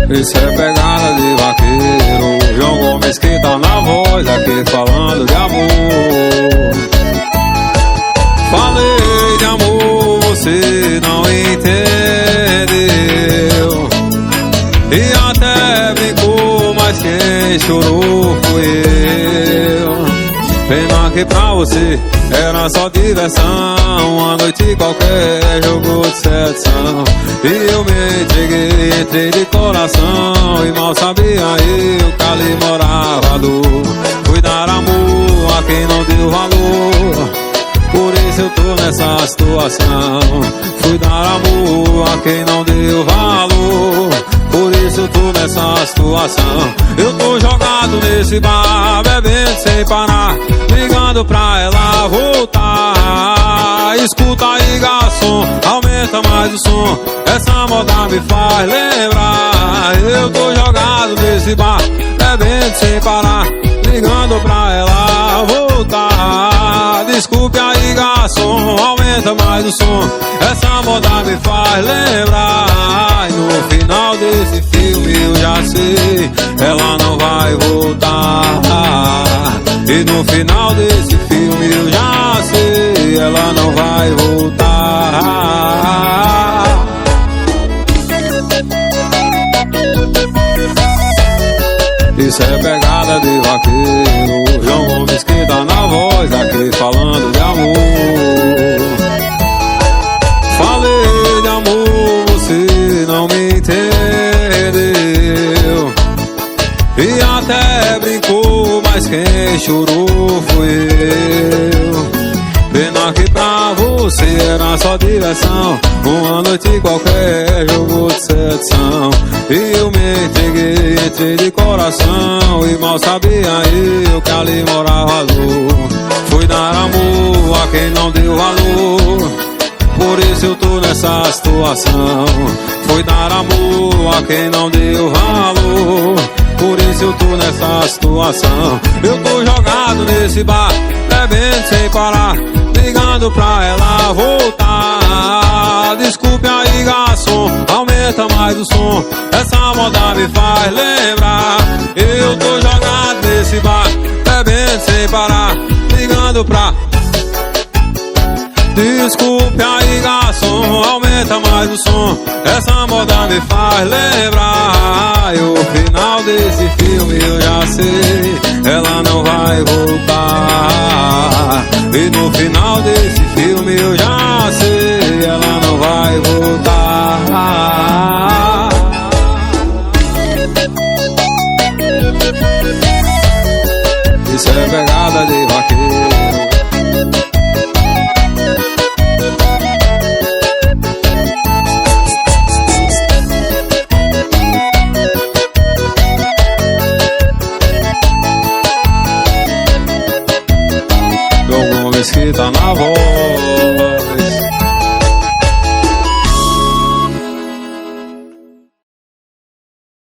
Isso é pegada de vaqueiro, João Gomes que tá na voz aqui falando de amor. Falei de amor, você não entendeu, e até brincou, mas quem chorou foi eu. Pena que pra você era só diversão, uma noite qualquer, jogo de sedução. E eu me entreguei, entrei de coração, e mal sabia eu que ali morava a dor. Fui dar amor a quem não deu valor, por isso eu tô nessa situação. Fui dar amor a quem não deu valor, por isso eu tô nessa situação. Eu tô jogado nesse bar, bebendo sem parar, ligando pra ela voltar. Escuta aí, garçom, aumenta mais o som, essa moda me faz lembrar. Eu tô jogado nesse bar, bebendo sem parar, ligando pra ela voltar. Desculpe aí, garçom, aumenta mais o som, essa moda me faz lembrar. E no final desse filme eu já sei, ela não vai voltar. E no final desse filme eu já sei, ela não vai voltar. Isso é pegada de vaqueiro, João Gomes que tá na voz aqui falando de amor. Falei de amor, você não me entendeu, e até brincou, mas quem chorou foi eu. Pena que pra você era só diversão, uma noite qualquer, jogo de sedução. E eu me entreguei, entrei de coração, e mal sabia eu que ali morava a dor. Fui dar amor a quem não deu valor, por isso eu tô nessa situação. Fui dar amor a quem não deu valor, por isso eu tô nessa situação. Eu tô jogado nesse bar, bebendo sem parar, ligando pra ela voltar. Desculpe aí, garçom, aumenta mais o som, essa moda me faz lembrar. Eu tô jogado nesse bar, bebendo sem parar, ligando pra... Desculpe aí, garçom, aumenta mais o som, essa moda me faz lembrar. E o final desse filme eu já sei, ela não vai voltar. E no final desse filme eu já sei, ela não vai voltar. Isso é pegada de vaqueiro. Que tá na voz